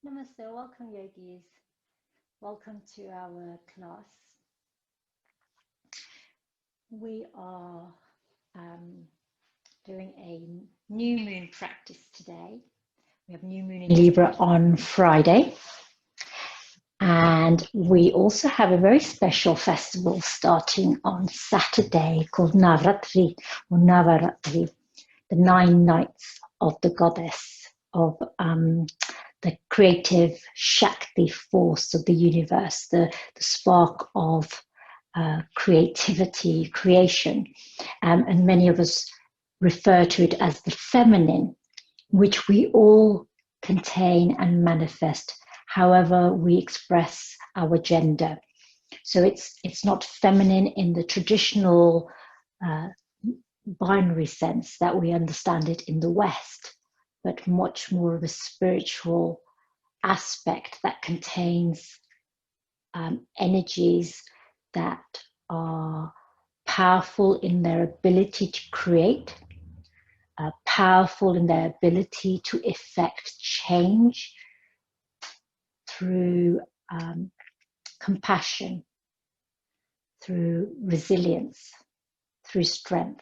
Namaste, welcome yogis. Welcome to our class. We are doing a new moon practice today. We have new moon in Libra on Friday. And we also have a very special festival starting on Saturday called Navaratri or Navaratri, the 9 nights of the goddess of the creative Shakti force of the universe, the spark of creativity, creation. And many of us refer to it as the feminine, which we all contain and manifest however we express our gender. So it's not feminine in the traditional binary sense that we understand it in the West, but much more of a spiritual aspect that contains energies that are powerful in their ability to create, powerful in their ability to effect change through compassion, through resilience, through strength.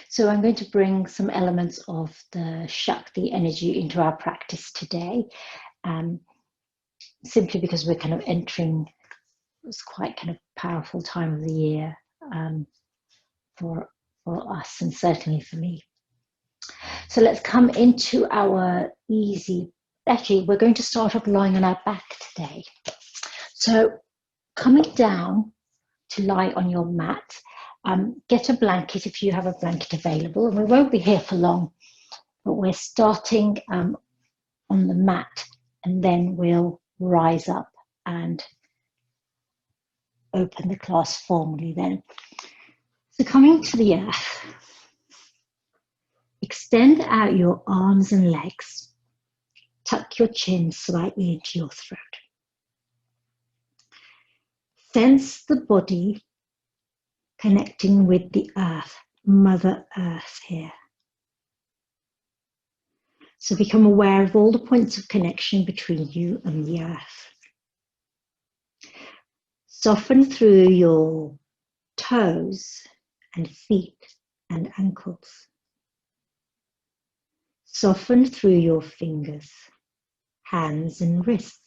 So I'm going to bring some elements of the Shakti energy into our practice today, simply because we're kind of entering this quite kind of powerful time of the year for us and certainly for me. So let's come into our easy, actually we're going to start off lying on our back today. So coming down to lie on your mat, get a blanket if you have a blanket available, and we won't be here for long, but we're starting on the mat and then we'll rise up and open the class formally then. So coming to the earth, extend out your arms and legs, tuck your chin slightly into your throat. Sense the body connecting with the earth, Mother Earth here. So become aware of all the points of connection between you and the earth. Soften through your toes and feet and ankles. Soften through your fingers, hands and wrists.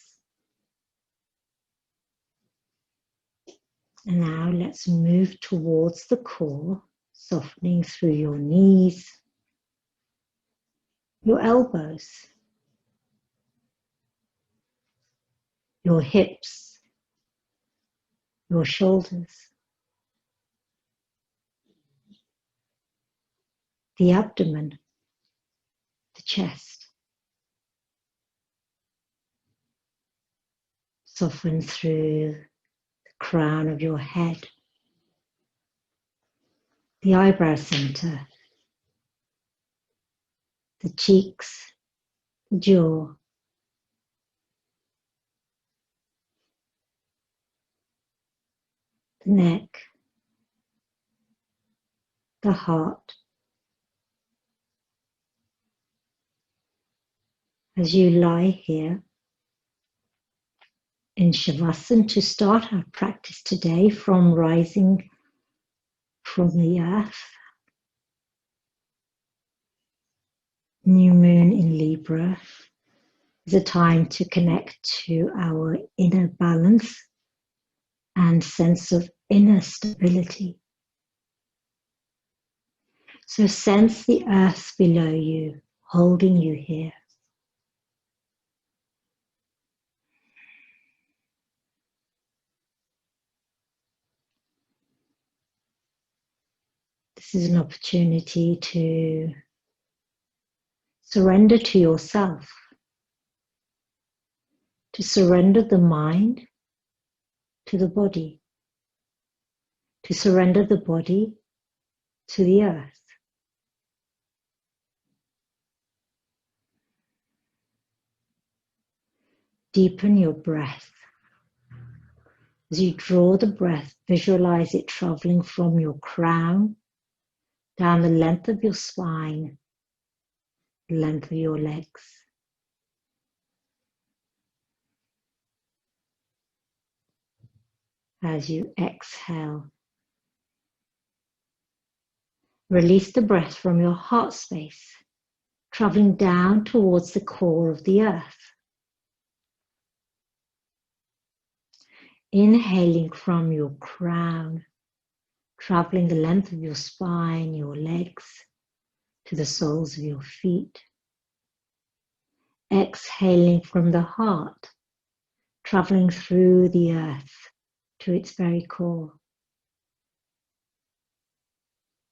And now let's move towards the core, softening through your knees, your elbows, your hips, your shoulders, the abdomen, the chest. Soften through the crown of your head, the eyebrow center, the cheeks, the jaw, the neck, the heart. As you lie here in Shavasana to start our practice today from rising from the earth, new moon in Libra is a time to connect to our inner balance and sense of inner stability. So sense the earth below you, holding you here. This is an opportunity to surrender to yourself, to surrender the mind to the body, to surrender the body to the earth. Deepen your breath. As you draw the breath, visualize it traveling from your crown down the length of your spine, the length of your legs, as you exhale. Release the breath from your heart space, traveling down towards the core of the earth. Inhaling from your crown, traveling the length of your spine, your legs, to the soles of your feet. Exhaling from the heart, traveling through the earth to its very core.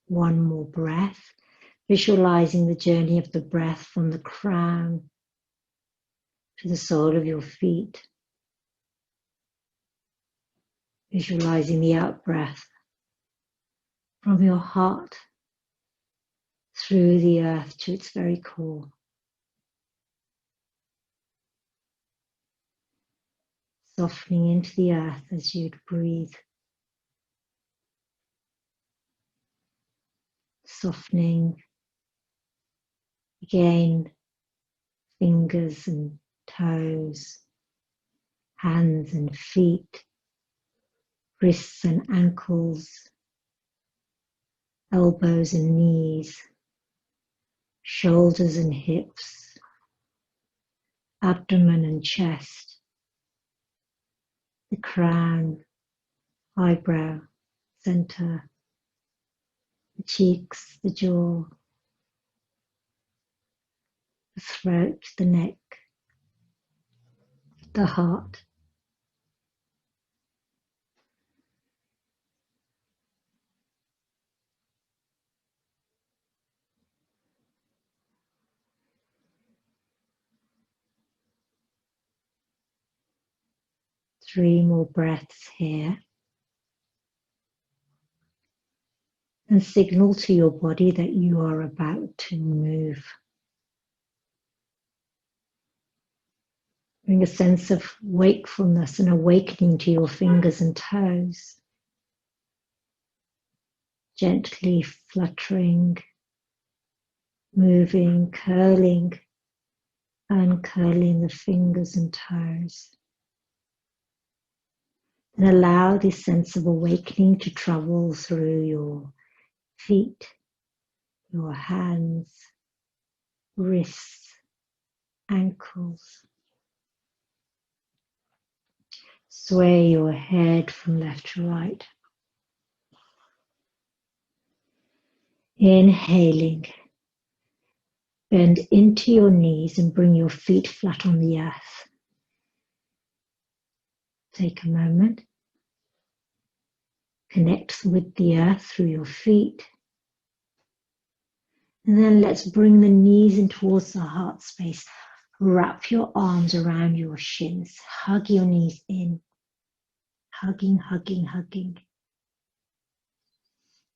One more breath, visualizing the journey of the breath from the crown to the sole of your feet. Visualizing the out-breath from your heart through the earth to its very core. Softening into the earth as you'd breathe. Softening again, fingers and toes, hands and feet, wrists and ankles, elbows and knees, shoulders and hips, abdomen and chest, the crown, eyebrow, center, the cheeks, the jaw, the throat, the neck, the heart. Three more breaths here. And signal to your body that you are about to move. Bring a sense of wakefulness and awakening to your fingers and toes. Gently fluttering, moving, curling, uncurling the fingers and toes. And allow this sense of awakening to travel through your feet, your hands, wrists, ankles. Sway your head from left to right. Inhaling, bend into your knees and bring your feet flat on the earth. Take a moment. Connect with the earth through your feet. And then let's bring the knees in towards the heart space. Wrap your arms around your shins. Hug your knees in. Hugging, hugging, hugging.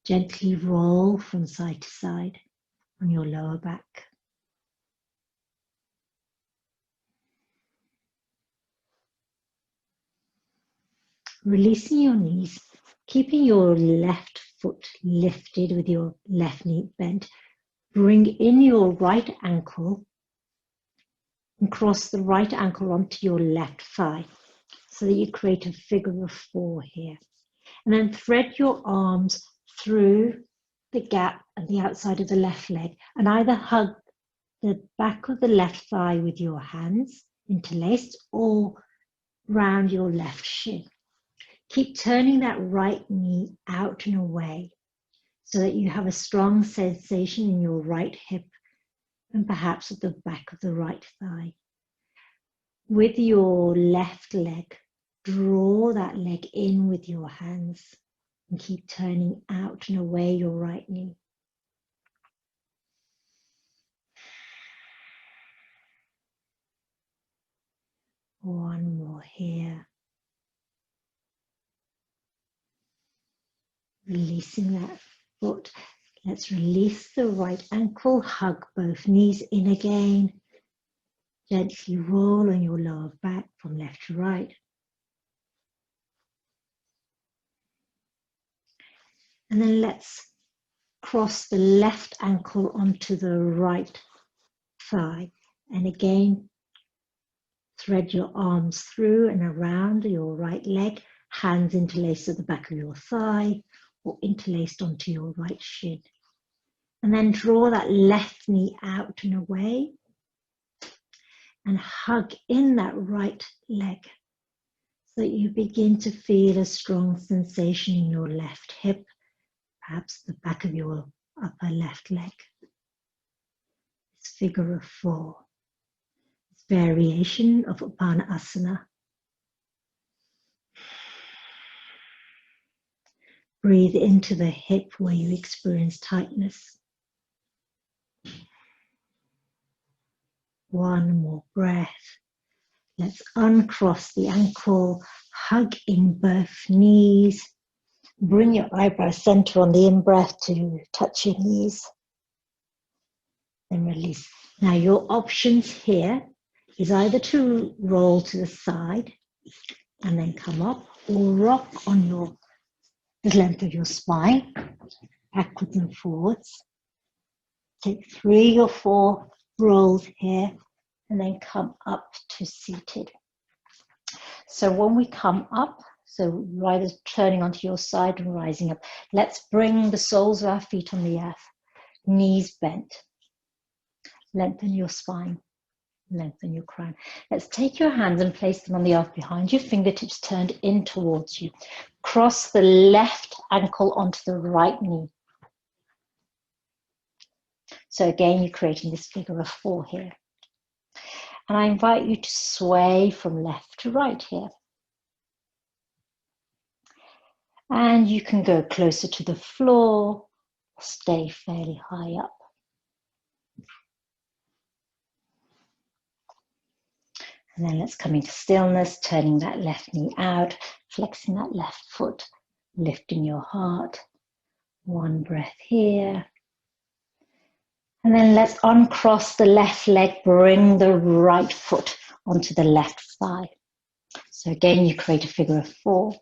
Gently roll from side to side on your lower back. Releasing your knees, keeping your left foot lifted with your left knee bent. Bring in your right ankle and cross the right ankle onto your left thigh so that you create a figure of 4 here. And then thread your arms through the gap at the outside of the left leg and either hug the back of the left thigh with your hands interlaced or round your left shin. Keep turning that right knee out and away so that you have a strong sensation in your right hip and perhaps at the back of the right thigh. With your left leg, draw that leg in with your hands and keep turning out and away your right knee. One more here. Releasing that foot. Let's release the right ankle, hug both knees in again. Gently roll on your lower back from left to right. And then let's cross the left ankle onto the right thigh. And again, thread your arms through and around your right leg. hands interlaced at the back of your thigh or interlaced onto your right shin. And then draw that left knee out and away and hug in that right leg so that you begin to feel a strong sensation in your left hip, perhaps the back of your upper left leg. This figure of 4, this variation of Upanasana. Breathe into the hip where you experience tightness. One more breath. Let's uncross the ankle, hug in both knees. Bring your eyebrow center on the in-breath to touch your knees. Then release. Now your options here is either to roll to the side and then come up, or rock on the length of your spine, backwards and forwards. Take 3 or 4 rolls here and then come up to seated. So when we come up, so either turning onto your side and rising up, let's bring the soles of our feet on the earth, knees bent. Lengthen your spine, lengthen your crown. Let's take your hands and place them on the earth behind you, fingertips turned in towards you. Cross the left ankle onto the right knee. So again, you're creating this figure of 4 here. And I invite you to sway from left to right here. And you can go closer to the floor, stay fairly high up. And then let's come into stillness, turning that left knee out, flexing that left foot, lifting your heart. One breath here. And then let's uncross the left leg, bring the right foot onto the left thigh. So again, you create a figure of 4.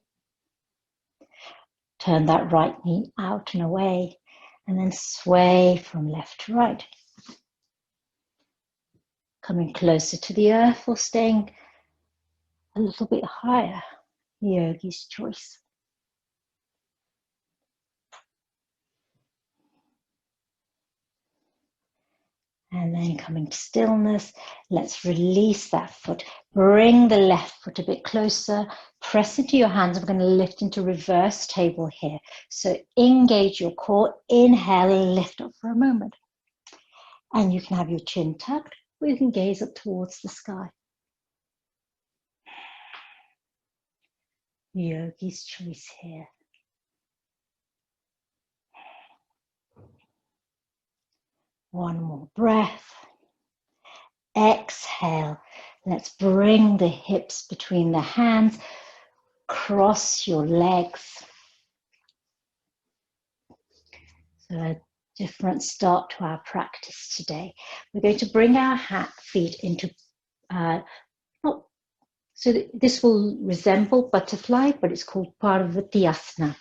Turn that right knee out and away, and then sway from left to right. Coming closer to the earth or staying a little bit higher, yogi's choice. And then coming to stillness, let's release that foot. Bring the left foot a bit closer, press into your hands. We're going to lift into reverse table here. So engage your core, inhale, lift up for a moment. And you can have your chin tucked, or you can gaze up towards the sky. Yogi's choice here. One more breath. Exhale. Let's bring the hips between the hands. Cross your legs. So a different start to our practice today. We're going to bring our feet into, this will resemble butterfly, but it's called Parvatiyasana.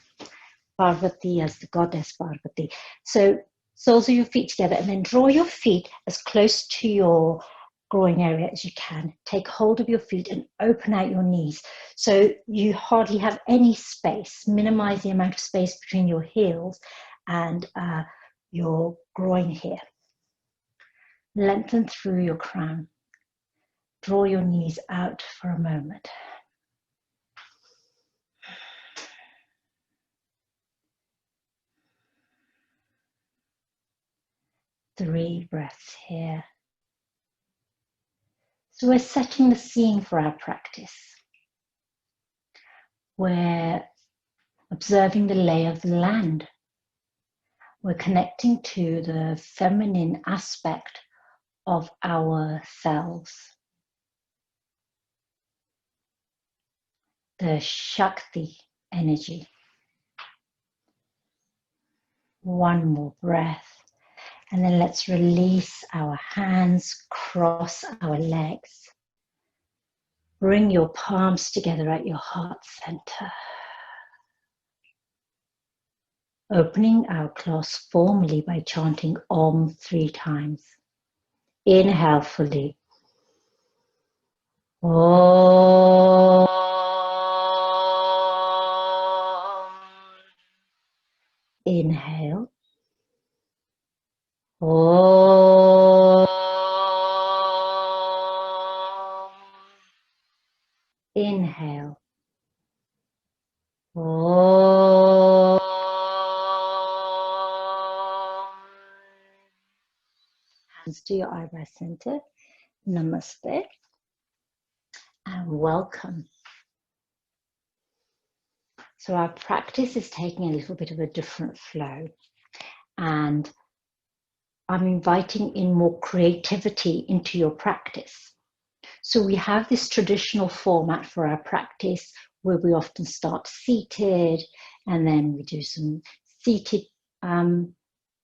Parvati as the goddess Parvati. So soles of your feet together, and then draw your feet as close to your groin area as you can. Take hold of your feet and open out your knees. So you hardly have any space. Minimize the amount of space between your heels and your groin here. Lengthen through your crown. Draw your knees out for a moment. Three breaths here. So we're setting the scene for our practice. We're observing the lay of the land. We're connecting to the feminine aspect of ourselves. The Shakti energy. One more breath. And then let's release our hands, cross our legs. Bring your palms together at your heart center. Opening our class formally by chanting Om 3 times. Inhale fully. Om. Inhale. Om. Hands to your eyebrow center. Namaste. And welcome. So our practice is taking a little bit of a different flow. And I'm inviting in more creativity into your practice. So we have this traditional format for our practice where we often start seated and then we do some seated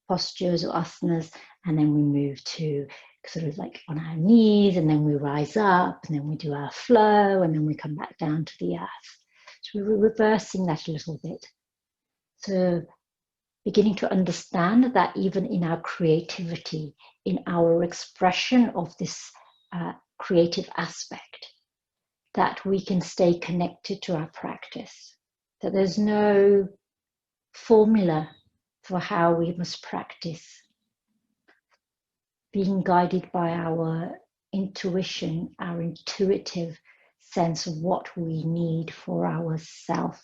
postures or asanas, and then we move to sort of like on our knees, and then we rise up, and then we do our flow, and then we come back down to the earth. So we're reversing that a little bit. So beginning to understand that even in our creativity, in our expression of this creative aspect, that we can stay connected to our practice, that there's no formula for how we must practice, being guided by our intuition, our intuitive sense of what we need for ourselves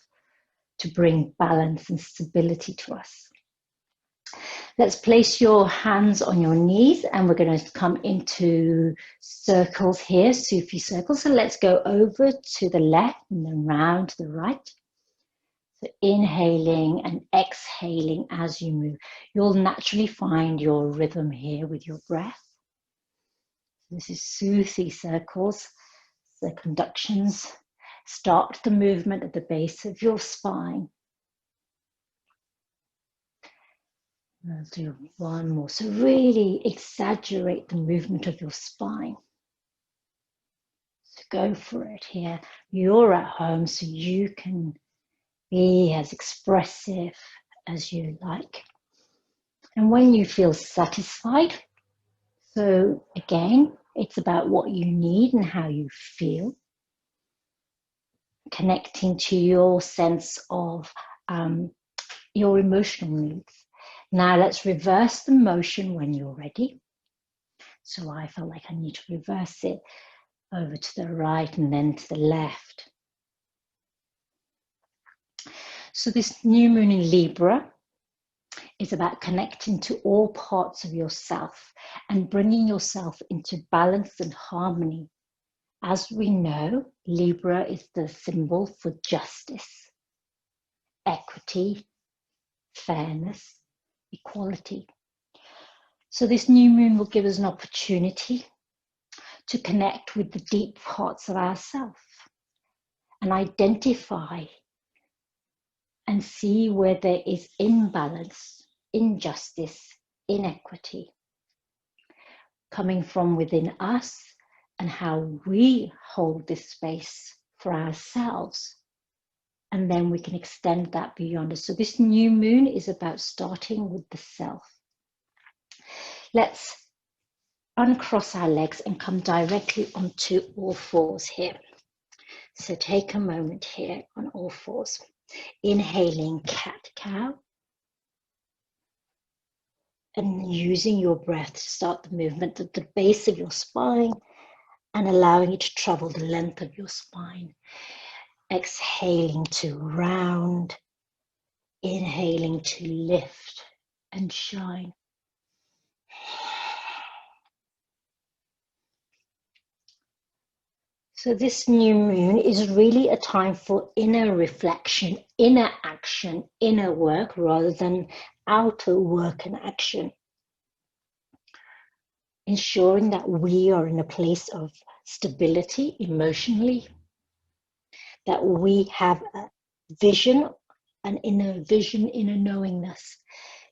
to bring balance and stability to us. Let's place your hands on your knees, and we're going to come into circles here, Sufi circles. So let's go over to the left and then round to the right. So inhaling and exhaling as you move. You'll naturally find your rhythm here with your breath. This is Sufi circles, circumductions. Start the movement at the base of your spine. I'll do one more. So really exaggerate the movement of your spine. So go for it here. You're at home, so you can be as expressive as you like. And when you feel satisfied, so again, it's about what you need and how you feel. Connecting to your sense of your emotional needs. Now let's reverse the motion when you're ready. So I felt like I need to reverse it over to the right and then to the left. So this new moon in Libra is about connecting to all parts of yourself and bringing yourself into balance and harmony. As we know, Libra is the symbol for justice, equity, fairness, equality. So this new moon will give us an opportunity to connect with the deep parts of ourselves and identify and see where there is imbalance, injustice, inequity coming from within us, and how we hold this space for ourselves. And then we can extend that beyond us. So this new moon is about starting with the self. Let's uncross our legs and come directly onto all fours here. So take a moment here on all fours. Inhaling cat-cow. And using your breath to start the movement at the base of your spine and allowing it to travel the length of your spine. Exhaling to round. Inhaling to lift and shine. So this new moon is really a time for inner reflection, inner action, inner work rather than outer work and action. Ensuring that we are in a place of stability emotionally, that we have a vision, an inner vision, inner knowingness.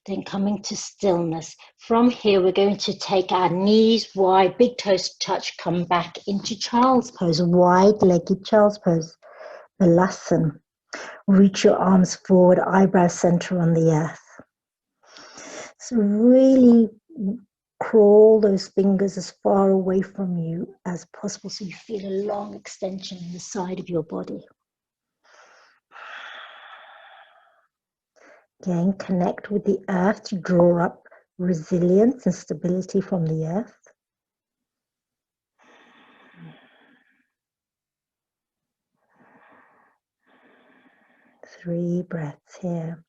Then coming to stillness. From here, we're going to take our knees wide, big toes touch, come back into child's pose, wide-legged child's pose, Balasana. Reach your arms forward, eyebrow center on the earth. So really crawl those fingers as far away from you as possible so you feel a long extension in the side of your body. Again, connect with the earth to draw up resilience and stability from the earth. 3 breaths here.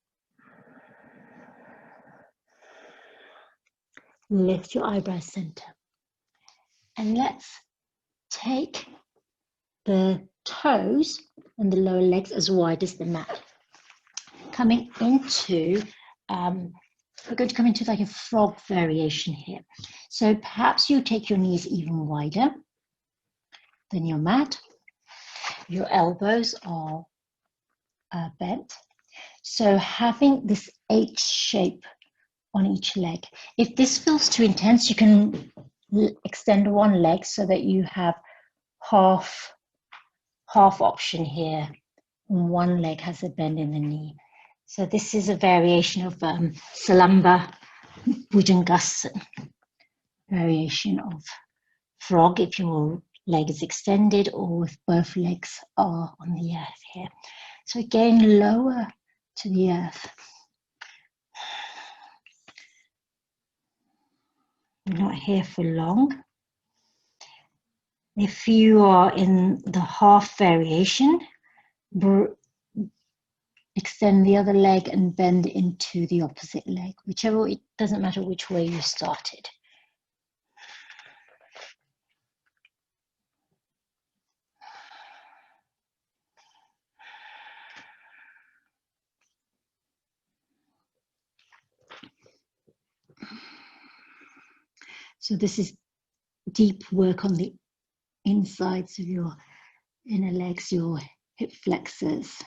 Lift your eyebrows center. And let's take the toes and the lower legs as wide as the mat. Coming into, we're going to come into like a frog variation here. So perhaps you take your knees even wider than your mat. Your elbows are bent. So having this H shape on each leg. If this feels too intense, you can extend one leg so that you have half option here. And one leg has a bend in the knee. So this is a variation of Salamba Bhujangasana, variation of frog if your leg is extended or if both legs are on the earth here. So again, lower to the earth. We're not here for long. If you are in the half variation, extend the other leg and bend into the opposite leg, whichever, it doesn't matter which way you started. So this is deep work on the insides of your inner legs, your hip flexors.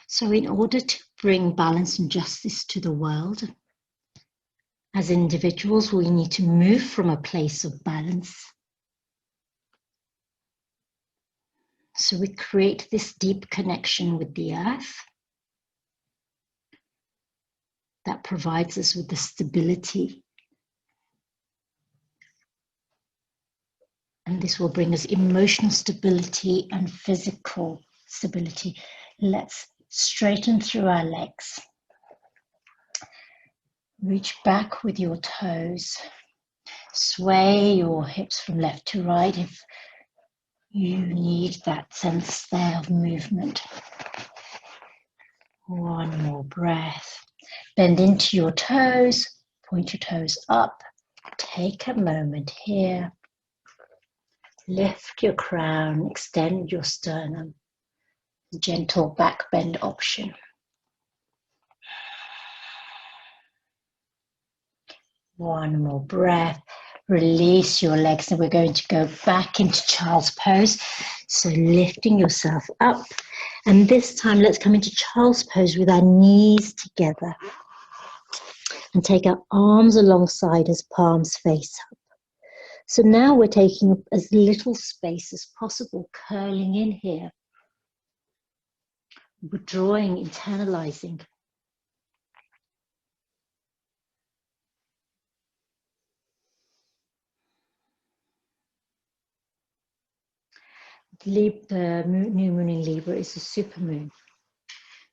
So in order to bring balance and justice to the world, as individuals, we need to move from a place of balance. So we create this deep connection with the earth that provides us with the stability. And this will bring us emotional stability and physical stability. Let's straighten through our legs. Reach back with your toes. Sway your hips from left to right if you need that sense there of movement. One more breath. Bend into your toes. Point your toes up. Take a moment here. Lift your crown. Extend your sternum. Gentle back bend option. One more breath. Release your legs and we're going to go back into child's pose. So lifting yourself up. And this time let's come into child's pose with our knees together. And take our arms alongside as palms face up. So now we're taking up as little space as possible, curling in here. Withdrawing, internalizing. The new moon in Libra is a supermoon.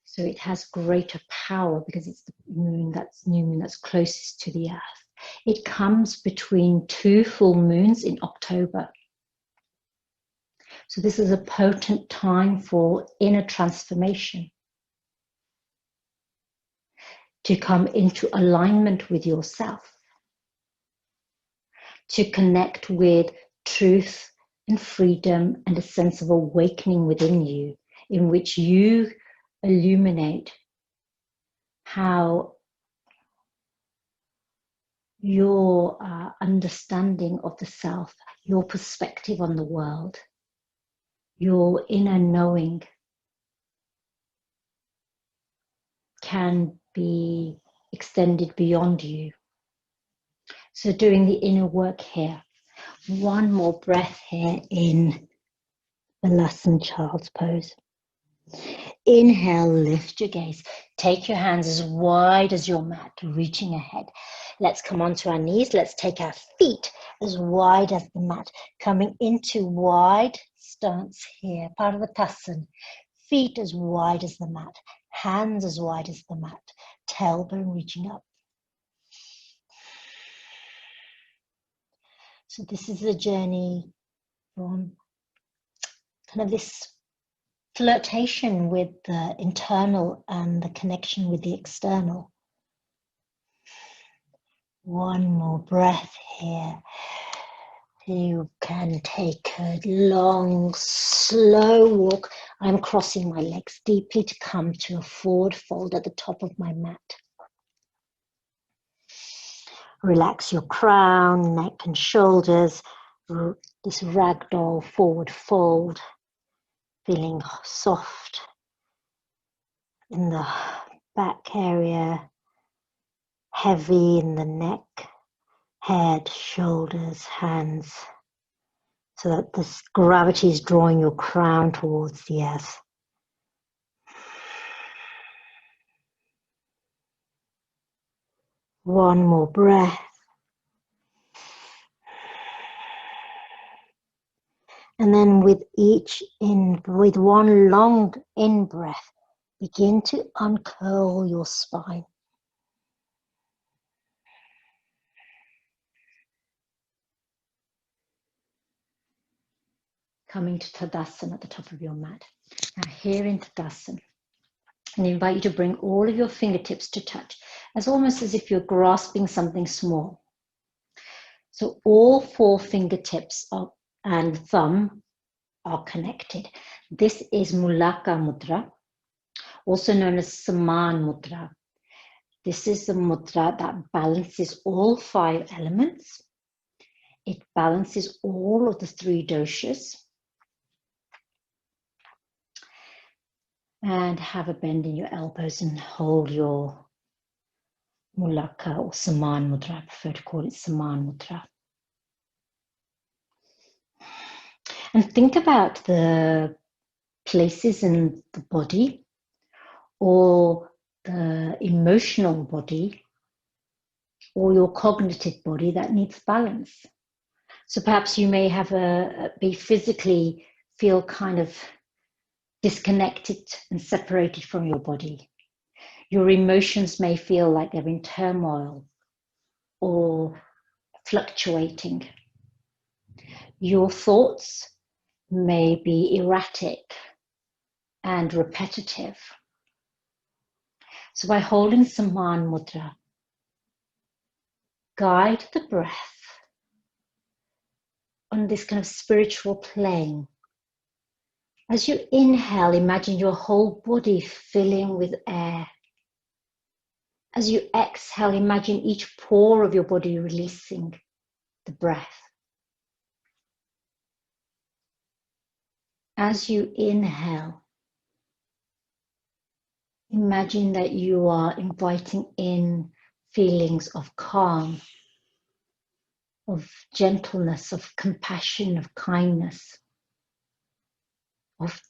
So it has greater power because it's the new moon that's closest to the earth. It comes between 2 full moons in October. So this is a potent time for inner transformation. To come into alignment with yourself. To connect with truth and freedom and a sense of awakening within you, in which you illuminate how your understanding of the self, your perspective on the world, your inner knowing can be extended beyond you. So doing the inner work here. One more breath here in Balasana Child's Pose. Inhale, lift your gaze. Take your hands as wide as your mat, reaching ahead. Let's come onto our knees. Let's take our feet as wide as the mat, coming into wide stance here, part of the Tadasana. Feet as wide as the mat, hands as wide as the mat, tailbone reaching up. So this is a journey from kind of this flirtation with the internal and the connection with the external. One more breath here. You can take a long, slow walk. I'm crossing my legs deeply to come to a forward fold at the top of my mat. Relax your crown, neck and shoulders. This ragdoll forward fold. Feeling soft in the back area. Heavy in the neck. Head, shoulders, hands, so that this gravity is drawing your crown towards the earth. One more breath. And then with one long in-breath, begin to uncurl your spine. Coming to Tadasana at the top of your mat. Now here in Tadasana, and I invite you to bring all of your fingertips to touch, almost as if you're grasping something small. So all 4 fingertips and thumb are connected. This is Mulaka Mudra, also known as Saman Mudra. This is the mudra that balances all 5 elements. It balances all of the 3 doshas. And have a bend in your elbows and hold your Mulaka or Saman Mudra. I prefer to call it Saman Mudra. And think about the places in the body or the emotional body or your cognitive body that needs balance. So perhaps you may have be physically feel kind of disconnected and separated from your body. Your emotions may feel like they're in turmoil or fluctuating. Your thoughts may be erratic and repetitive. So by holding Saman Mudra, guide the breath on this kind of spiritual plane. As you inhale, imagine your whole body filling with air. As you exhale, imagine each pore of your body releasing the breath. As you inhale, imagine that you are inviting in feelings of calm, of gentleness, of compassion, of kindness, of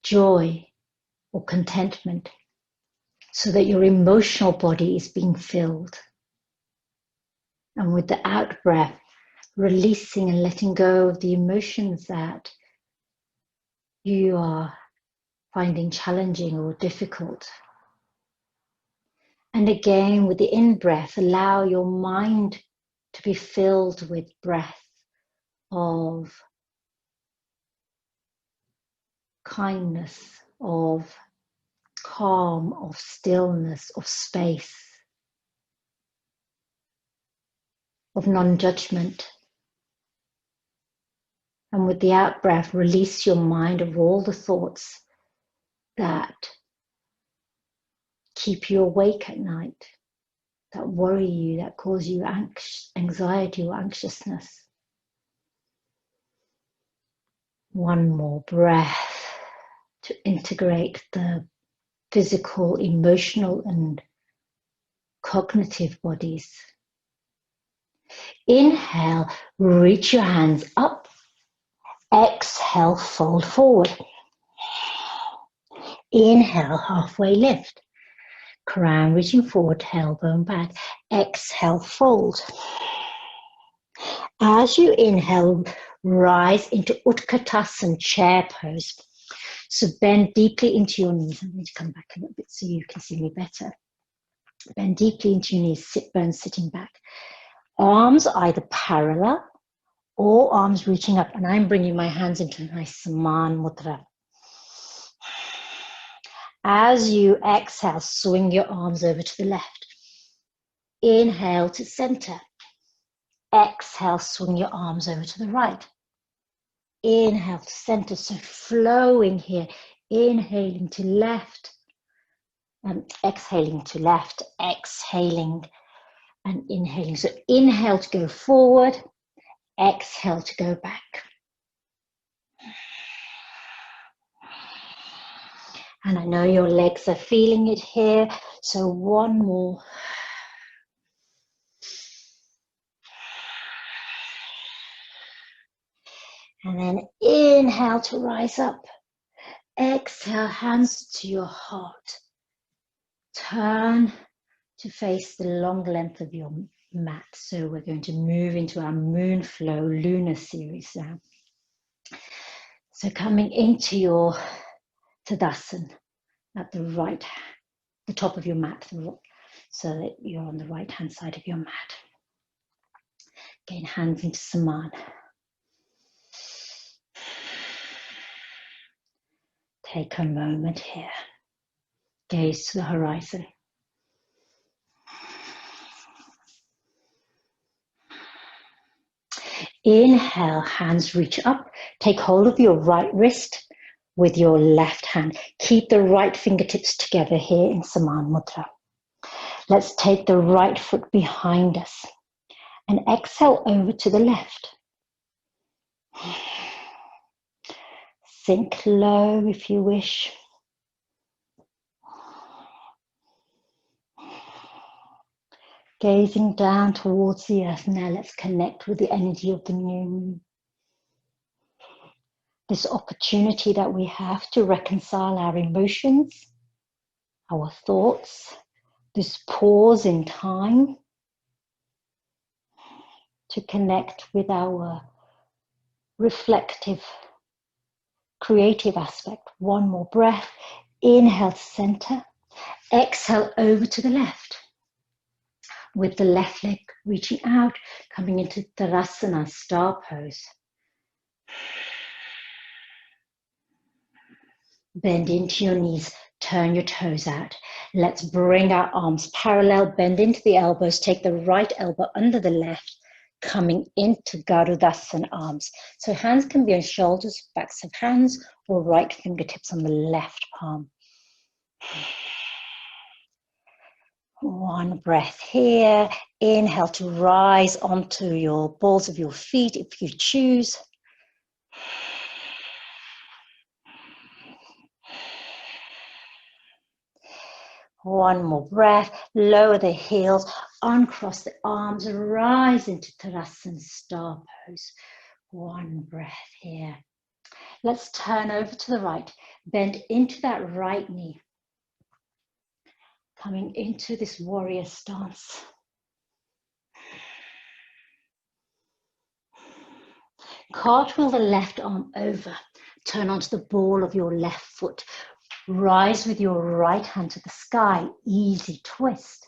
joy or contentment, so that your emotional body is being filled. And with the out breath, releasing and letting go of the emotions that you are finding challenging or difficult. And again, with the in breath, allow your mind to be filled with breath of kindness, of calm, of stillness, of space, of non-judgment. And with the out breath, release your mind of all the thoughts that keep you awake at night, that worry you, that cause you anxiety or anxiousness. One more breath to integrate the physical, emotional, and cognitive bodies. Inhale, reach your hands up. Exhale, fold forward. Inhale, halfway lift. Crown reaching forward, tailbone back. Exhale, fold. As you inhale, rise into Utkatasana, chair pose. So bend deeply into your knees. I'm going to come back a little bit so you can see me better. Bend deeply into your knees, sit bones sitting back. Arms either parallel All arms reaching up, and I'm bringing my hands into a nice Saman Mudra. As you exhale, swing your arms over to the left. Inhale to center. Exhale, swing your arms over to the right. Inhale to center, so flowing here. Inhaling to left, and exhaling to left, exhaling and inhaling. So inhale to go forward, exhale to go back. And I know your legs are feeling it here, so one more. And then inhale to rise up. Exhale, hands to your heart. Turn to face the long length of your mat. So we're going to move into our moon flow lunar series now. So coming into your Tadasana at the top of your mat, so that you're on the right hand side of your mat. Again, hands into Saman. Take a moment here. Gaze to the horizon. Inhale, hands reach up. Take hold of your right wrist with your left hand. Keep the right fingertips together here in Saman Mudra. Let's take the right foot behind us and exhale over to the left. Sink low if you wish. Gazing down towards the earth. Now let's connect with the energy of the new moon. This opportunity that we have to reconcile our emotions, our thoughts, this pause in time to connect with our reflective, creative aspect. One more breath. Inhale to center. Exhale over to the left. With the left leg reaching out, coming into Tarasana, star pose. Bend into your knees, turn your toes out. Let's bring our arms parallel, bend into the elbows, take the right elbow under the left, coming into Garudas and arms. So hands can be on shoulders, backs of hands, or right fingertips on the left palm. One breath here. Inhale to rise onto your balls of your feet if you choose. One more breath. Lower the heels, uncross the arms, rise into Tarasana star pose. One breath here. Let's turn over to the right. Bend into that right knee. Coming into this warrior stance. Cartwheel the left arm over. Turn onto the ball of your left foot. Rise with your right hand to the sky. Easy twist.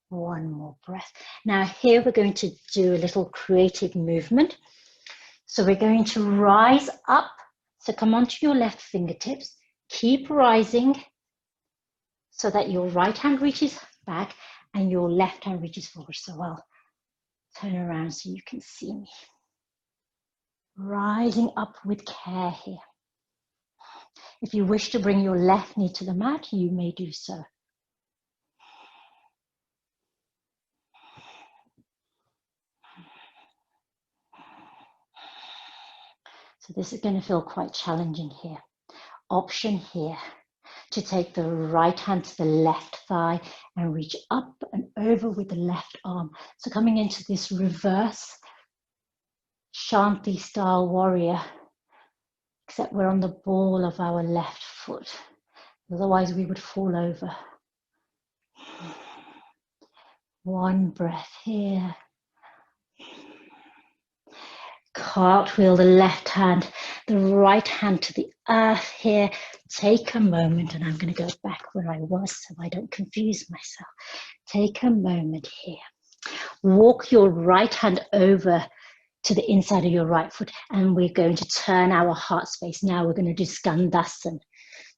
One more breath. Now here we're going to do a little creative movement. So we're going to rise up. So come onto your left fingertips. Keep rising so that your right hand reaches back and your left hand reaches forward. So I'll turn around so you can see me. Rising up with care here. If you wish to bring your left knee to the mat, you may do so. So this is going to feel quite challenging here. Option here to take the right hand to the left thigh and reach up and over with the left arm. So coming into this reverse Shakti style warrior, except we're on the ball of our left foot. Otherwise we would fall over. One breath here. cartwheel the left hand, the right hand to the earth here. Take a moment, and I'm going to go back where I was so I don't confuse myself. Take a moment here. Walk your right hand over to the inside of your right foot, and we're going to turn our heart space. Now we're going to do Skandasana.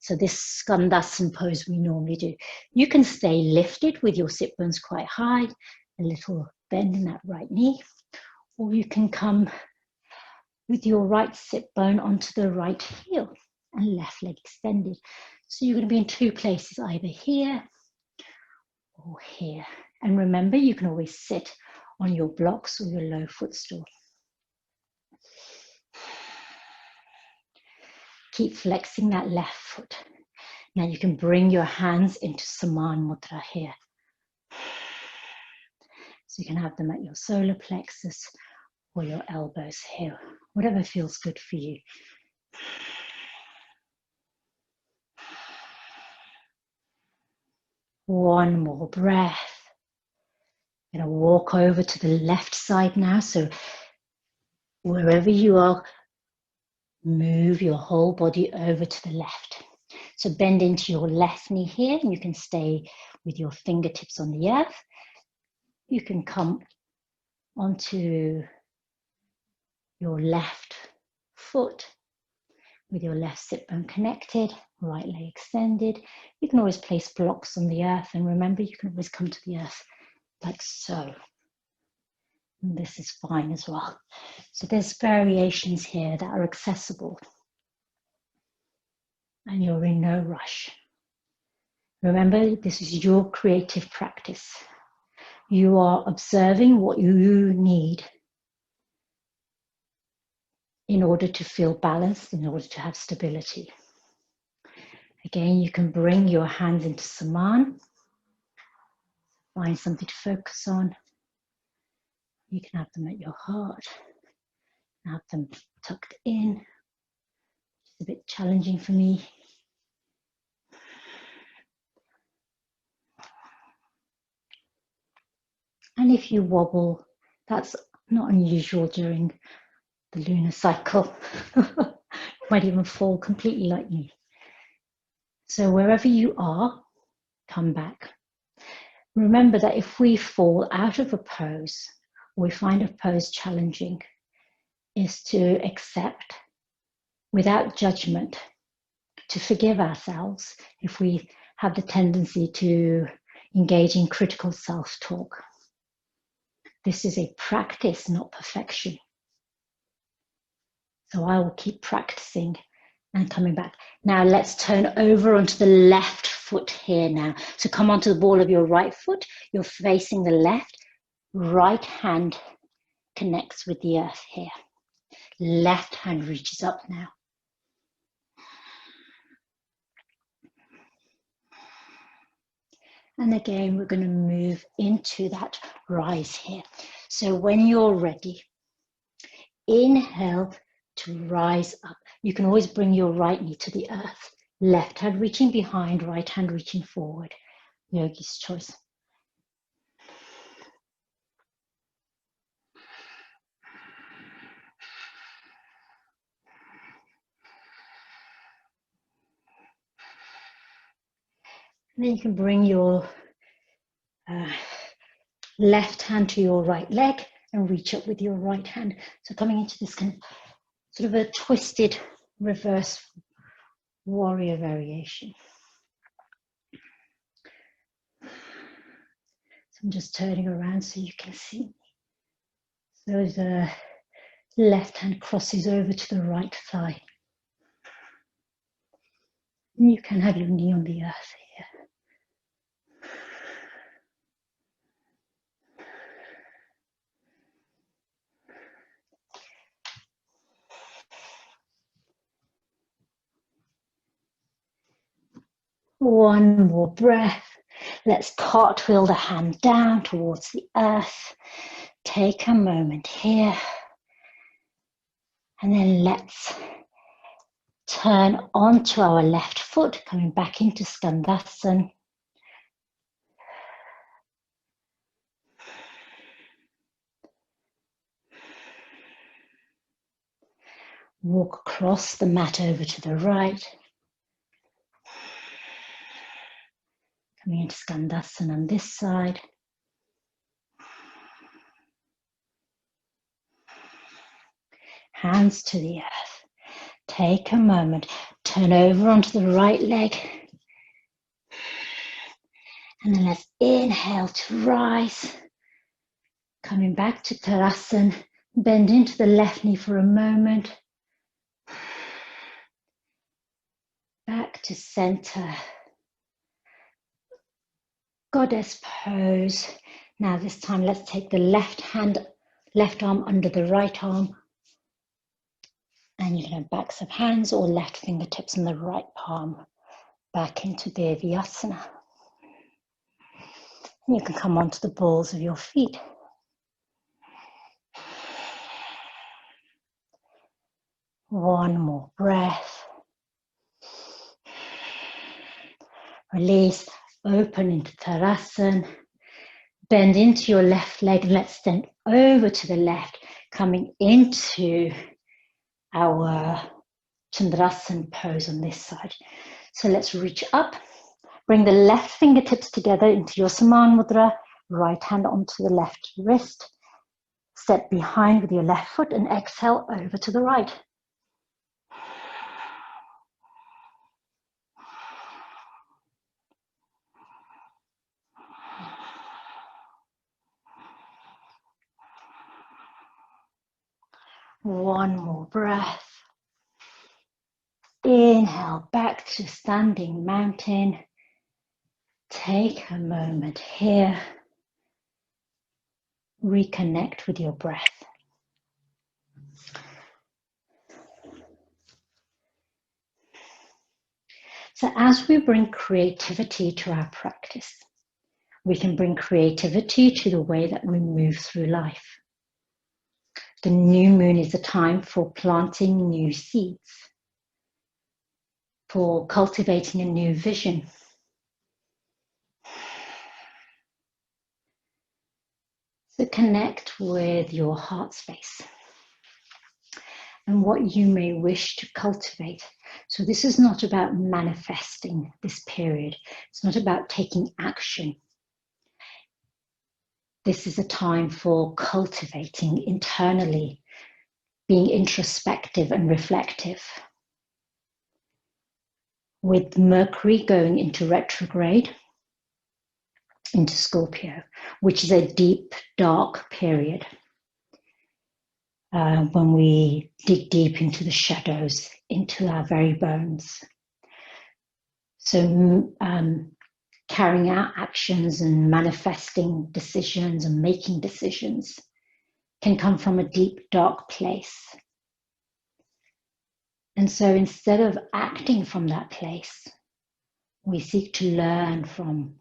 So this Skandasana pose we normally do. You can stay lifted with your sit bones quite high, a little bend in that right knee, or you can come with your right sit bone onto the right heel and left leg extended. So you're going to be in two places, either here or here. And remember, you can always sit on your blocks or your low footstool. Keep flexing that left foot. Now you can bring your hands into Saman Mudra here. So you can have them at your solar plexus or your elbows here, whatever feels good for you. One more breath. I'm going to walk over to the left side now. So wherever you are, move your whole body over to the left. So bend into your left knee here, and you can stay with your fingertips on the earth. You can come onto your left foot with your left sit bone connected, right leg extended. You can always place blocks on the earth, and remember, you can always come to the earth like so. And this is fine as well. So there's variations here that are accessible, and you're in no rush. Remember, this is your creative practice. You are observing what you need in order to feel balanced, in order to have stability. Again, you can bring your hands into Saman. Find something to focus on. You can have them at your heart. Have them tucked in. It's a bit challenging for me. And if you wobble, that's not unusual during the lunar cycle. You might even fall completely like me. So wherever you are, come back. Remember that if we fall out of a pose, or we find a pose challenging, is to accept without judgment, to forgive ourselves if we have the tendency to engage in critical self-talk. This is a practice, not perfection. So I will keep practicing and coming back. Now let's turn over onto the left foot here now. So come onto the ball of your right foot. You're facing the left. Right hand connects with the earth here. Left hand reaches up now. And again, we're going to move into that rise here. So when you're ready, inhale to rise up. You can always bring your right knee to the earth. Left hand reaching behind, right hand reaching forward. Yogi's choice. And then you can bring your left hand to your right leg and reach up with your right hand. So coming into this kind of sort of a twisted reverse warrior variation. So I'm just turning around so you can see. So the left hand crosses over to the right thigh. And you can have your knee on the earth here. One more breath. Let's cartwheel the hand down towards the earth. Take a moment here. And then let's turn onto our left foot, coming back into Skandasana. Walk across the mat over to the right. Coming into Skandasana on this side. Hands to the earth. Take a moment. Turn over onto the right leg. And then let's inhale to rise. Coming back to Tarasana. Bend into the left knee for a moment. Back to center. Goddess pose. Now this time let's take the left arm under the right arm. And you can have backs of hands or left fingertips on the right palm. Back into Devyasana. And you can come onto the balls of your feet. One more breath. Release, open into Tarasana. Bend into your left leg and let's stand over to the left, coming into our Chandrasana pose on this side. So let's reach up, bring the left fingertips together into your Saman Mudra, right hand onto the left wrist, step behind with your left foot and exhale over to the right. One more breath. Inhale back to standing mountain. Take a moment here. Reconnect with your breath. So as we bring creativity to our practice, we can bring creativity to the way that we move through life. The new moon is a time for planting new seeds, for cultivating a new vision. So connect with your heart space and what you may wish to cultivate. So this is not about manifesting this period. It's not about taking action. This is a time for cultivating internally, being introspective and reflective. With Mercury going into retrograde, into Scorpio, which is a deep, dark period when we dig deep into the shadows, into our very bones. So carrying out actions and manifesting decisions and making decisions can come from a deep, dark place. And so instead of acting from that place, we seek to learn from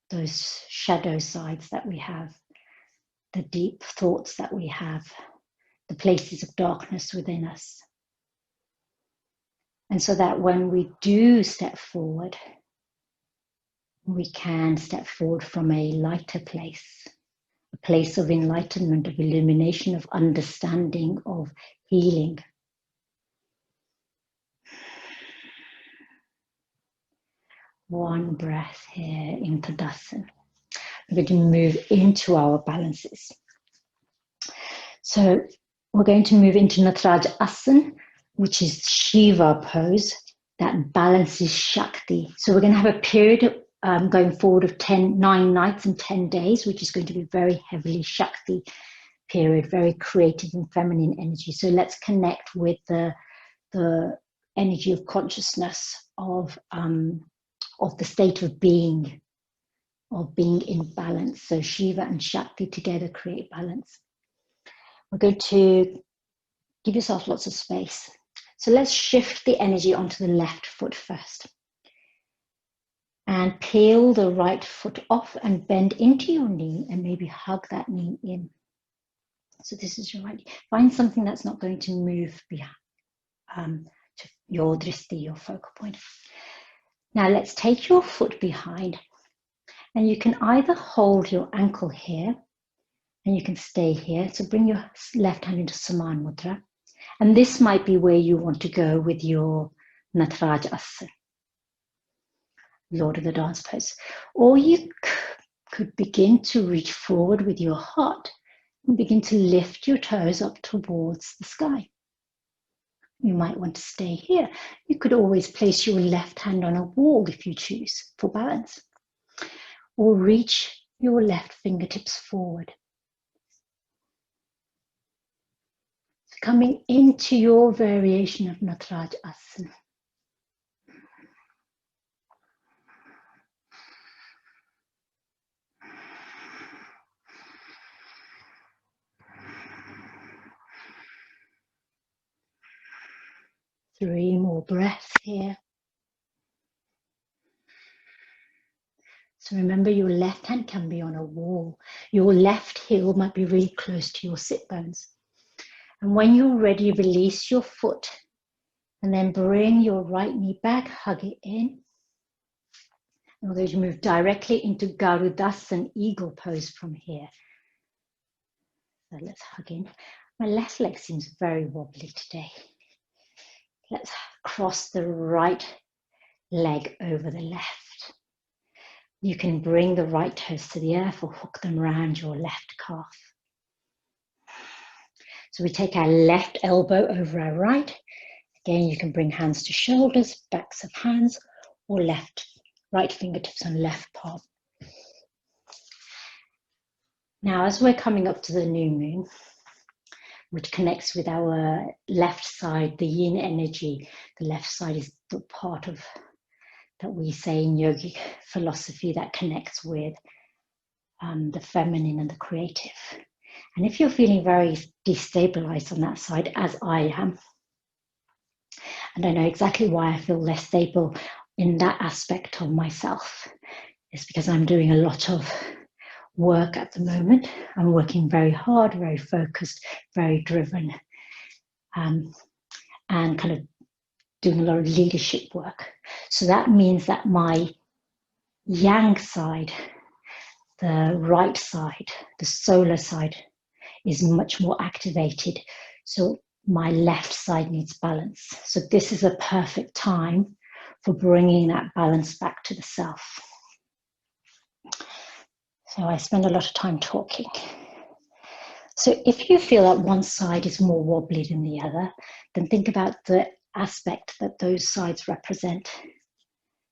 those shadow sides that we have, the deep thoughts that we have, the places of darkness within us. And so that when we do step forward, we can step forward from a lighter place, a place of enlightenment, of illumination, of understanding, of healing. One breath here in Tadasana. We're going to move into our balances. So we're going to move into Nataraj Asana, which is Shiva Pose, that balances Shakti. So we're going to have a period going forward of 9 nights and 10 days, which is going to be very heavily Shakti period, very creative and feminine energy. So let's connect with the energy of consciousness of the state of being in balance. So Shiva and Shakti together create balance. We're going to give yourself lots of space. So let's shift the energy onto the left foot first. And peel the right foot off and bend into your knee and maybe hug that knee in. So this is your right knee. Find something that's not going to move behind to your drishti, your focal point. Now let's take your foot behind and you can either hold your ankle here and you can stay here. So bring your left hand into Saman Mudra And this might be where you want to go with your Natarajasana, Lord of the Dance pose. Or you could begin to reach forward with your heart and begin to lift your toes up towards the sky. You might want to stay here. You could always place your left hand on a wall if you choose for balance. Or reach your left fingertips forward. Coming into your variation of Natarajasana. Three more breaths here. So remember, your left hand can be on a wall. Your left heel might be really close to your sit bones. And when you're ready, release your foot and then bring your right knee back, hug it in. And we're going to move directly into Garudas and eagle pose from here. So let's hug in. My left leg seems very wobbly today. Let's cross the right leg over the left. You can bring the right toes to the earth or hook them around your left calf. So we take our left elbow over our right. Again, you can bring hands to shoulders, backs of hands, or right fingertips on left palm. Now, as we're coming up to the new moon, which connects with our left side, the yin energy. The left side is the part of that we say in yogic philosophy that connects with the feminine and the creative. And if you're feeling very destabilized on that side, as I am, and I know exactly why I feel less stable in that aspect of myself, it's because I'm doing a lot of work at the moment. I'm working very hard, very focused, very driven, and kind of doing a lot of leadership work. So that means that my yang side, the right side, the solar side, is much more activated. So my left side needs balance. So this is a perfect time for bringing that balance back to the self. So I spend a lot of time talking. So if you feel that one side is more wobbly than the other, then think about the aspect that those sides represent.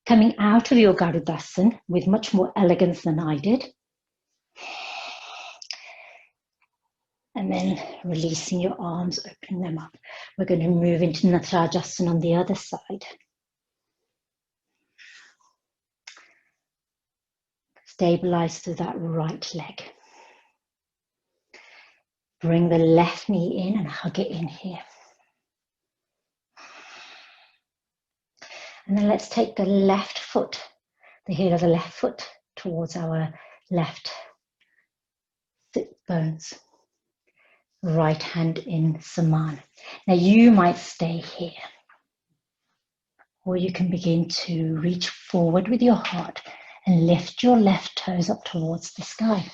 Coming out of your Garudasana with much more elegance than I did. And then releasing your arms, opening them up. We're going to move into Natarajasana on the other side. Stabilize through that right leg. Bring the left knee in and hug it in here. And then let's take the left foot, the heel of the left foot towards our left sit bones. Right hand in Samana. Now you might stay here, or you can begin to reach forward with your heart and lift your left toes up towards the sky.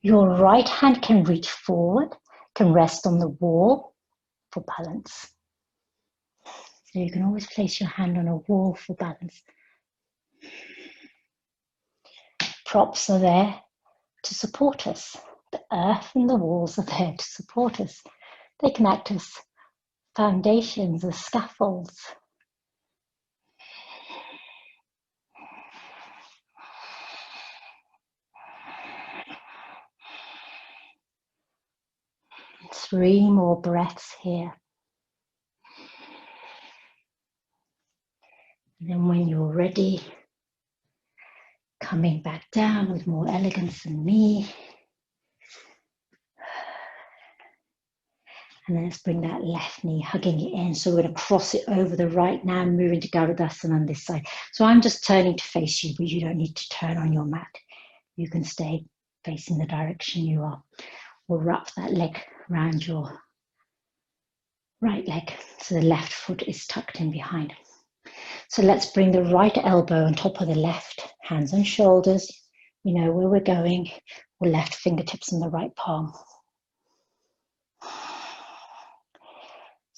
Your right hand can reach forward, can rest on the wall for balance. So you can always place your hand on a wall for balance. Props are there to support us. The earth and the walls are there to support us. They can act as foundations, as scaffolds. Three more breaths here. And then when you're ready, coming back down with more elegance than me. And then let's bring that left knee, hugging it in. So we're going to cross it over the right now, moving to Garudasana on this side. So I'm just turning to face you, but you don't need to turn on your mat. You can stay facing the direction you are. We'll wrap that leg around your right leg. So the left foot is tucked in behind. So let's bring the right elbow on top of the left, hands on shoulders. We know where we're going. Or left fingertips on the right palm.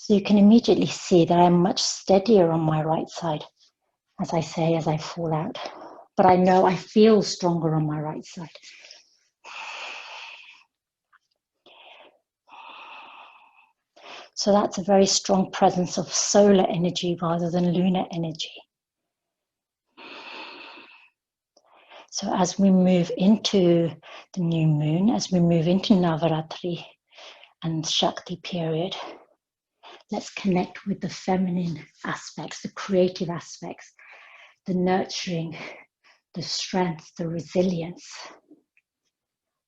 So you can immediately see that I'm much steadier on my right side, as I say, as I fall out. But I know I feel stronger on my right side. So that's a very strong presence of solar energy rather than lunar energy. So as we move into the new moon, as we move into Navaratri and Shakti period, let's connect with the feminine aspects, the creative aspects, the nurturing, the strength, the resilience.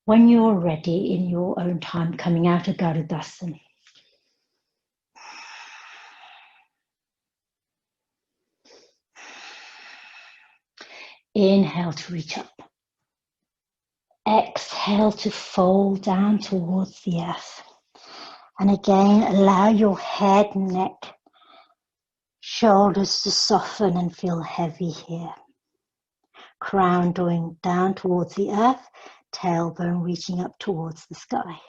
When you're ready in your own time, coming out of Garudas, inhale to reach up. Exhale to fold down towards the earth. And again, allow your head, neck, shoulders to soften and feel heavy here. Crown drawing down towards the earth, tailbone reaching up towards the sky.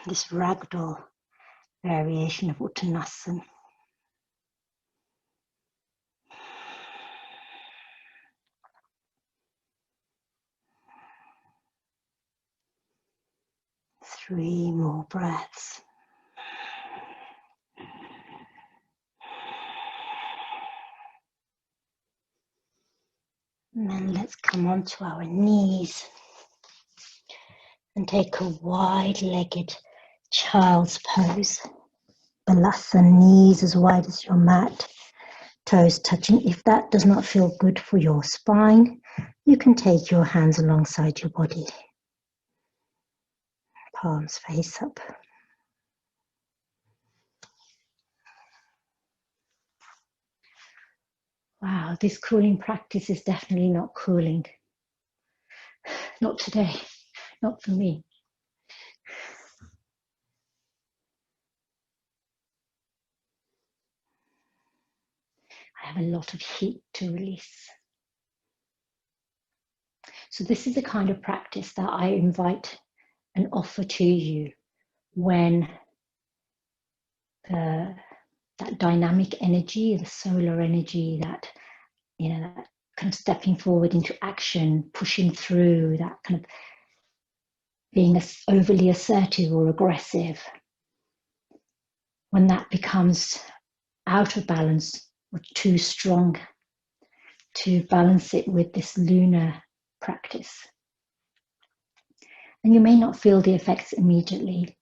This ragdoll variation of Uttanasana. Three more breaths. And then let's come onto our knees and take a wide-legged child's pose. Balasana, knees as wide as your mat, toes touching. If that does not feel good for your spine, you can take your hands alongside your body. Palms face up. Wow, this cooling practice is definitely not cooling. Not today, not for me. I have a lot of heat to release. So this is the kind of practice that I invite and offer to you when that dynamic energy, the solar energy, that that kind of stepping forward into action, pushing through, that kind of being overly assertive or aggressive, when that becomes out of balance or too strong, to balance it with this lunar practice. And you may not feel the effects immediately.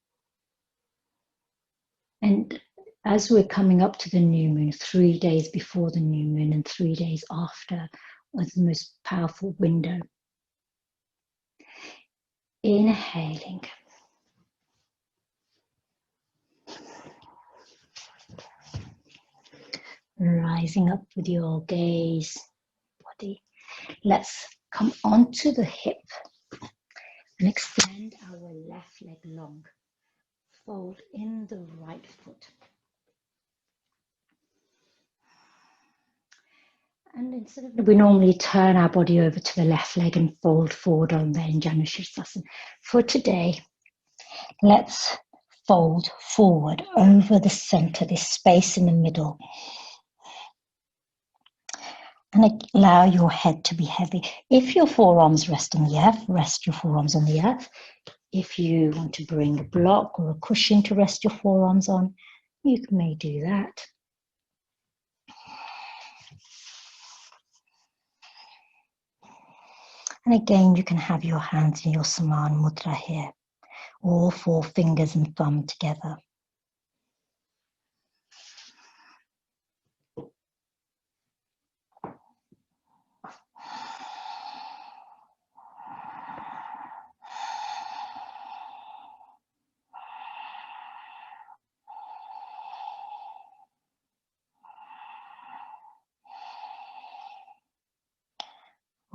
And as we're coming up to the new moon, 3 days before the new moon and 3 days after was the most powerful window. Inhaling. Rising up with your gaze, body. Let's come onto the hip and extend our left leg long. Fold in the right foot. And instead of, we normally turn our body over to the left leg and fold forward on there in Janu Sirsasana. For today, let's fold forward over the center, this space in the middle. And allow your head to be heavy. If your forearms rest on the earth, rest your forearms on the earth. If you want to bring a block or a cushion to rest your forearms on, you may do that. And again, you can have your hands in your Saman Mudra here, all 4 fingers and thumb together.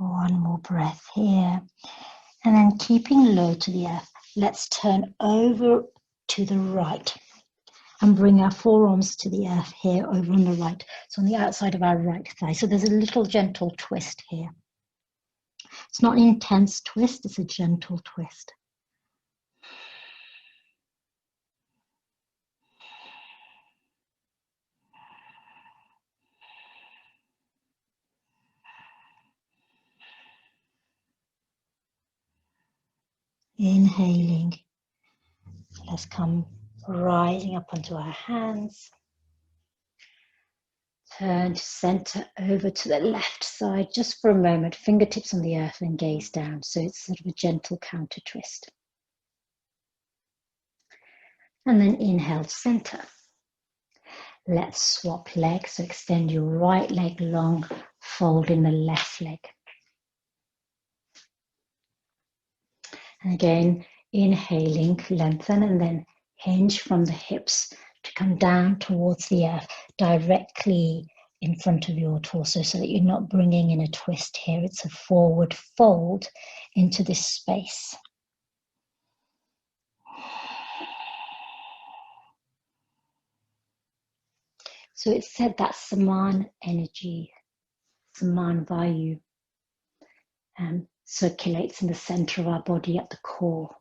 One more breath here. And then keeping low to the earth, let's turn over to the right and bring our forearms to the earth here over on the right. So on the outside of our right thigh. So there's a little gentle twist here. It's not an intense twist, it's a gentle twist. Inhaling. Let's come rising up onto our hands. Turn to center, over to the left side just for a moment. Fingertips on the earth and gaze down. So it's sort of a gentle counter twist. And then inhale to center. Let's swap legs. So extend your right leg long, fold in the left leg. And again, inhaling, lengthen, and then hinge from the hips to come down towards the earth, directly in front of your torso, so that you're not bringing in a twist here. It's a forward fold into this space. So it's said that Saman energy, Saman Vayu, circulates in the center of our body at the core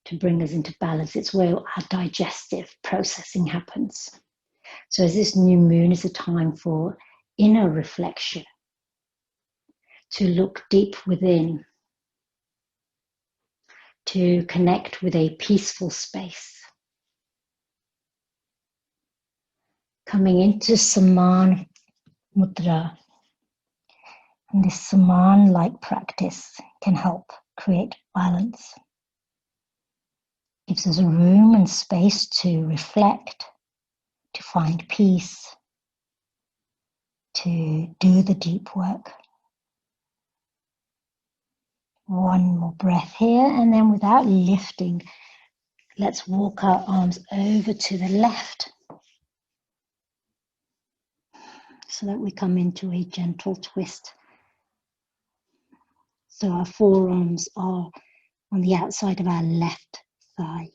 to bring us into balance. It's where our digestive processing happens. So as this new moon is a time for inner reflection, to look deep within, to connect with a peaceful space. Coming into Saman Mudra. And this Saman-like practice can help create balance. Gives us room and space to reflect, to find peace, to do the deep work. One more breath here, and then without lifting, let's walk our arms over to the left so that we come into a gentle twist. So our forearms are on the outside of our left thigh.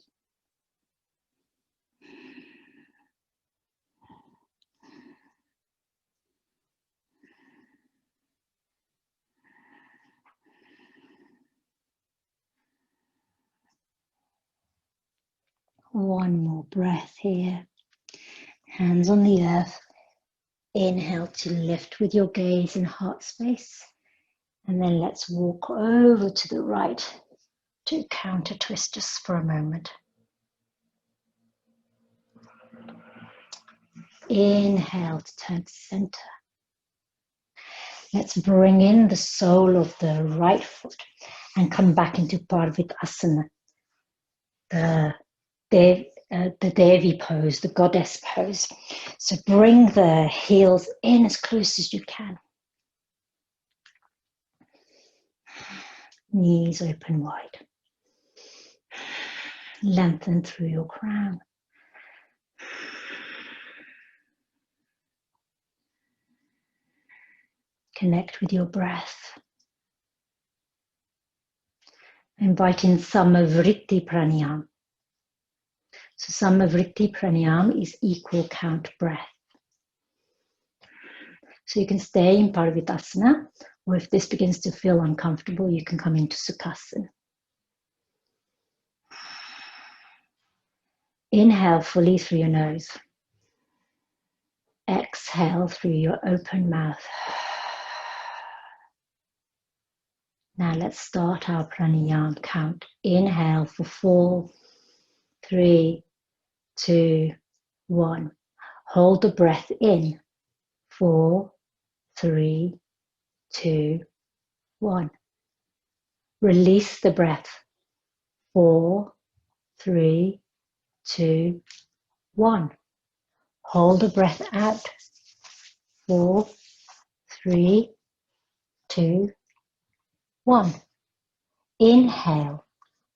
One more breath here. Hands on the earth. Inhale to lift with your gaze in heart space. And then let's walk over to the right to counter twist just for a moment. Inhale to turn to center. Let's bring in the sole of the right foot and come back into Parvitasana, the Devi pose, the goddess pose. So bring the heels in as close as you can. Knees open wide. Lengthen through your crown. Connect with your breath. Invite in some Vrikti Pranayama. So some Vrikti Pranayama is equal count breath. So you can stay in Parvitasana, or if this begins to feel uncomfortable, you can come into Sukhasana. Inhale fully through your nose. Exhale through your open mouth. Now let's start our pranayama count. Inhale for 4, 3, 2, 1. Hold the breath in. 4, 3, 2, 1. Release the breath. 4, 3, 2, 1. Hold the breath out. 4, 3, 2, 1. Inhale.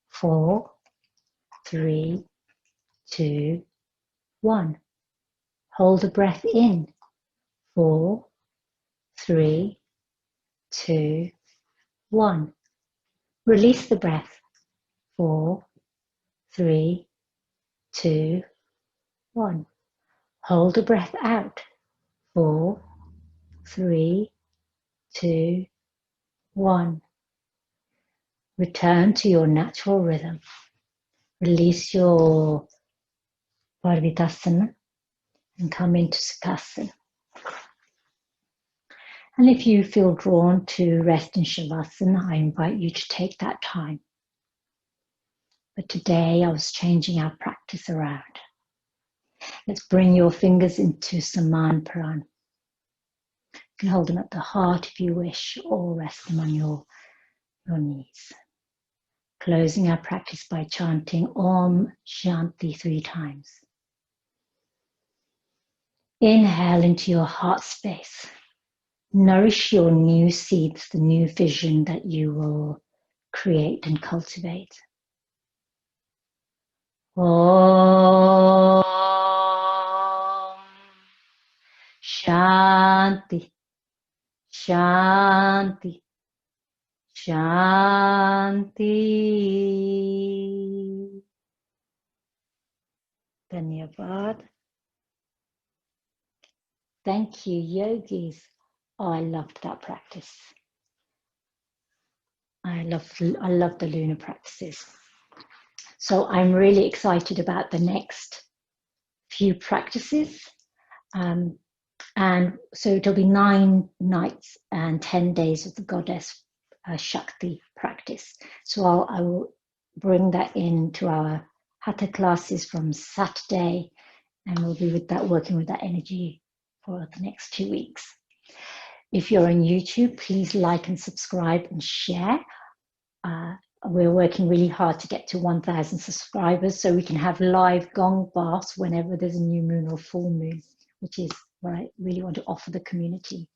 4, 3, 2, 1. Hold the breath in. 4, 3, 2, 1. Release the breath. 4, 3, 2, 1. Hold the breath out. 4, 3, 2, 1. Return to your natural rhythm. Release your Parvitasana and come into Sukhasana. And if you feel drawn to rest in Shavasana, I invite you to take that time. But today I was changing our practice around. Let's bring your fingers into Saman Pran. You can hold them at the heart if you wish, or rest them on your knees. Closing our practice by chanting Om Shanti 3 times. Inhale into your heart space. Nourish your new seeds, the new vision that you will create and cultivate. Om Shanti, Shanti, Shanti. Dhanyavad. Thank you, yogis. Oh, I loved that practice. I love the lunar practices. So I'm really excited about the next few practices. And so it'll be 9 nights and 10 days of the goddess Shakti practice. So I will bring that into our Hatha classes from Saturday, and we'll be working with that energy for the next 2 weeks. If you're on YouTube, please like and subscribe and share. We're working really hard to get to 1,000 subscribers so we can have live gong baths whenever there's a new moon or full moon, which is what I really want to offer the community.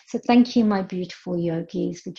So thank you, my beautiful yogis, for